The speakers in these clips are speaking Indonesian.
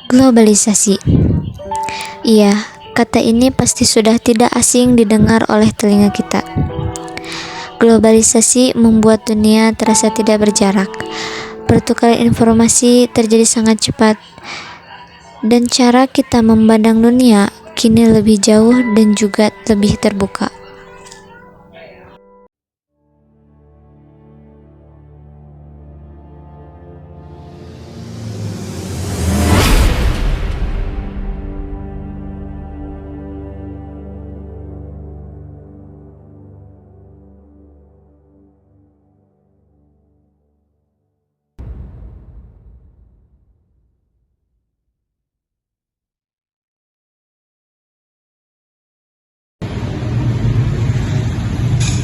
Globalisasi. Iya, kata ini pasti sudah tidak asing didengar oleh telinga kita. Globalisasi membuat dunia terasa tidak berjarak. Pertukaran informasi terjadi sangat cepat, dan cara kita memandang dunia kini lebih jauh dan juga lebih terbuka.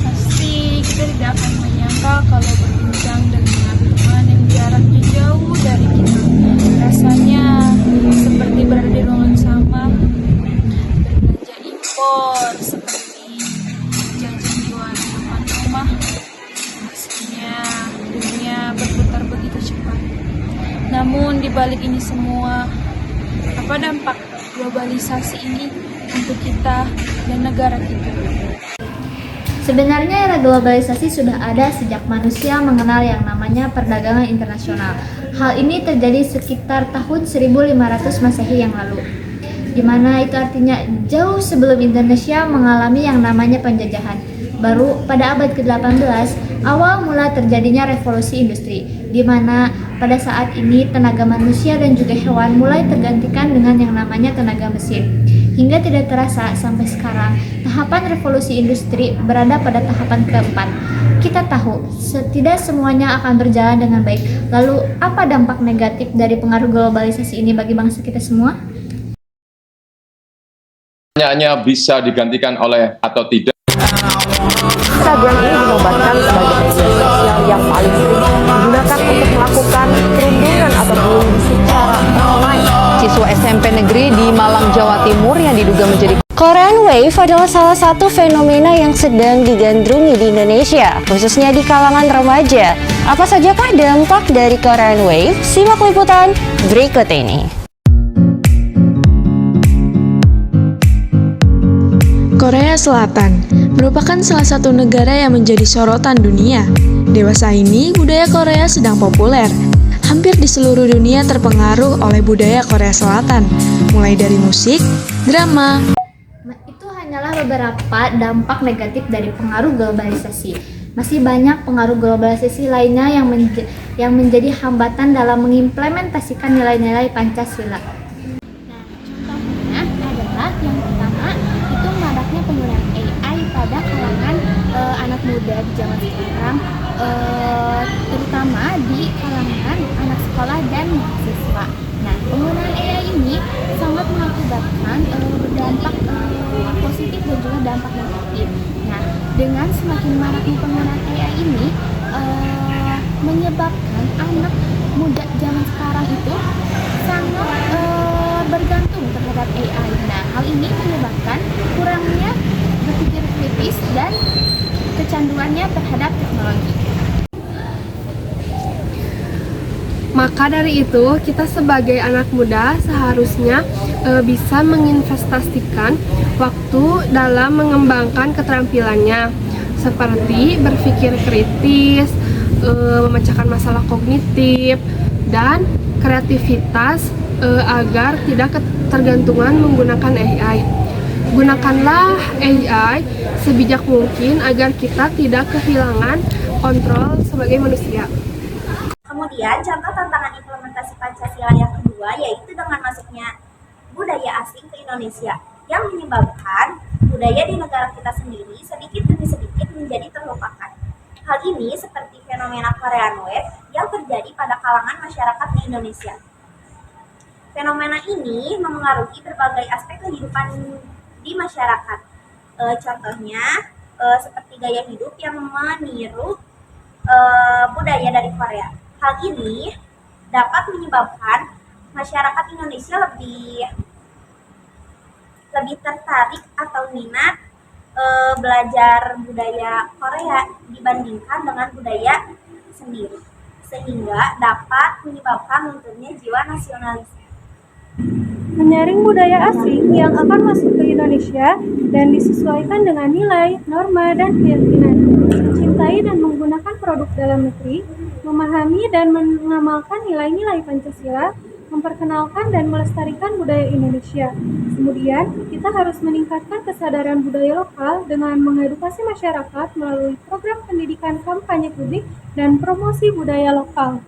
Pasti kita tidak akan menyangka kalau berbincang dengan teman yang jaraknya jauh dari kita. Rasanya seperti berada di ruangan sama, berbelanja impor seperti jajan jual di depan rumah. Rasanya dunia berputar begitu cepat. Namun di balik ini semua, apa dampak globalisasi ini untuk kita dan negara kita? Sebenarnya era globalisasi sudah ada sejak manusia mengenal yang namanya perdagangan internasional. Hal ini terjadi sekitar tahun 1500 Masehi yang lalu, di mana itu artinya jauh sebelum Indonesia mengalami yang namanya penjajahan. Baru pada abad ke-18 awal mula terjadinya revolusi industri, di mana pada saat ini tenaga manusia dan juga hewan mulai tergantikan dengan yang namanya tenaga mesin. Hingga tidak terasa sampai sekarang, tahapan revolusi industri berada pada tahapan keempat. Kita tahu, tidak semuanya akan berjalan dengan baik. Lalu, apa dampak negatif dari pengaruh globalisasi ini bagi bangsa kita semua? Hanya bisa digantikan oleh atau tidak. Instagram ini dinobatkan sebagai media sosial yang paling sering digunakan untuk melakukan perundungan atau bullying secara online. Siswa SMP negeri di Malang, Jawa Timur yang diduga menjadi Korean Wave adalah salah satu fenomena yang sedang digandrungi di Indonesia, khususnya di kalangan remaja. Apa sajakah dampak dari Korean Wave? Simak liputan berikut ini. Korea Selatan merupakan salah satu negara yang menjadi sorotan dunia. Dewasa ini, budaya Korea sedang populer. Hampir di seluruh dunia terpengaruh oleh budaya Korea Selatan, mulai dari musik, drama. Itu hanyalah beberapa dampak negatif dari pengaruh globalisasi. Masih banyak pengaruh globalisasi lainnya yang menjadi hambatan dalam mengimplementasikan nilai-nilai Pancasila. Contohnya adalah yang pertama itu maraknya penggunaan AI pada kalangan anak muda di zaman sekarang, terutama di kalangan anak sekolah dan mahasiswa. Nah, penggunaan AI ini sangat mengakibatkan berdampak positif dan juga dampak negatif. Nah, dengan semakin maraknya penggunaan AI ini menyebabkan anak muda zaman sekarang itu sangat bergantung terhadap AI. Nah, hal ini menyebabkan kurangnya berpikir kritis dan kecanduannya terhadap teknologi. Maka dari itu, kita sebagai anak muda seharusnya bisa menginvestasikan waktu dalam mengembangkan keterampilannya, seperti berpikir kritis, memecahkan masalah kognitif, dan kreativitas agar tidak ketergantungan menggunakan AI. Gunakanlah AI sebijak mungkin agar kita tidak kehilangan kontrol sebagai manusia. Kemudian contoh tantangan implementasi Pancasila yang kedua yaitu dengan masuknya budaya asing ke Indonesia yang menyebabkan budaya di negara kita sendiri sedikit demi sedikit menjadi terlupakan. Hal ini seperti fenomena Korean Wave yang terjadi pada kalangan masyarakat di Indonesia. Fenomena ini memengaruhi berbagai aspek kehidupan di masyarakat. Contohnya seperti gaya hidup yang meniru budaya dari Korea. Hal ini dapat menyebabkan masyarakat Indonesia lebih tertarik atau minat belajar budaya Korea dibandingkan dengan budaya sendiri, sehingga dapat menyebabkan munculnya jiwa nasionalis. Menyaring budaya asing yang akan masuk ke Indonesia dan disesuaikan dengan nilai, norma, dan keyakinan. Mencintai dan menggunakan produk dalam negeri, memahami dan mengamalkan nilai-nilai Pancasila, memperkenalkan dan melestarikan budaya Indonesia. Kemudian, kita harus meningkatkan kesadaran budaya lokal dengan mengedukasi masyarakat melalui program pendidikan kampanye publik dan promosi budaya lokal.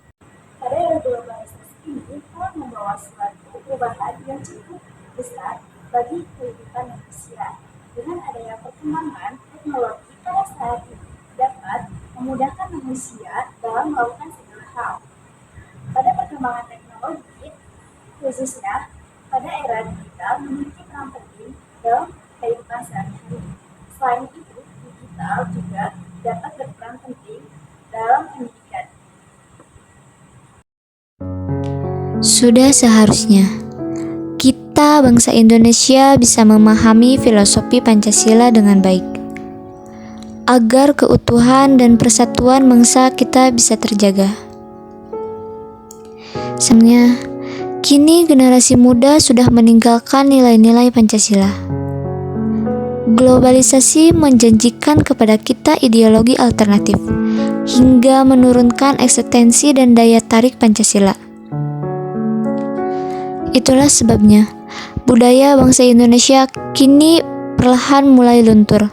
Pada era globalisasi ini telah membawa suatu perubahan yang cukup besar bagi kehidupan manusia. Dengan adanya perkembangan teknologi pada saat ini dapat memudahkan manusia dalam melakukan segala hal. Pada perkembangan teknologi, khususnya pada era digital, memiliki peran penting dalam kehidupan sehari-hari. Selain itu, digital juga dapat berperan penting dalam pendidikan. Sudah seharusnya kita bangsa Indonesia bisa memahami filosofi Pancasila dengan baik, agar keutuhan dan persatuan bangsa kita bisa terjaga. Sebenarnya, kini generasi muda sudah meninggalkan nilai-nilai Pancasila. Globalisasi menjanjikan kepada kita ideologi alternatif, hingga menurunkan eksistensi dan daya tarik Pancasila. Itulah sebabnya, budaya bangsa Indonesia kini perlahan mulai luntur.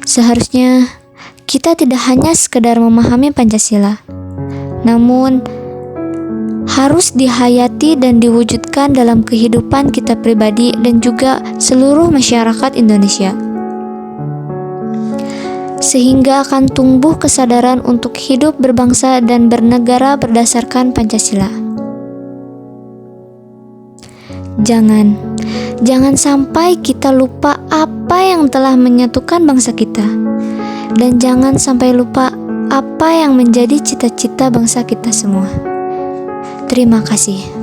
Seharusnya, kita tidak hanya sekedar memahami Pancasila, namun harus dihayati dan diwujudkan dalam kehidupan kita pribadi dan juga seluruh masyarakat Indonesia. Sehingga akan tumbuh kesadaran untuk hidup berbangsa dan bernegara berdasarkan Pancasila. Jangan sampai kita lupa apa yang telah menyatukan bangsa kita. Dan jangan sampai lupa apa yang menjadi cita-cita bangsa kita semua. Terima kasih.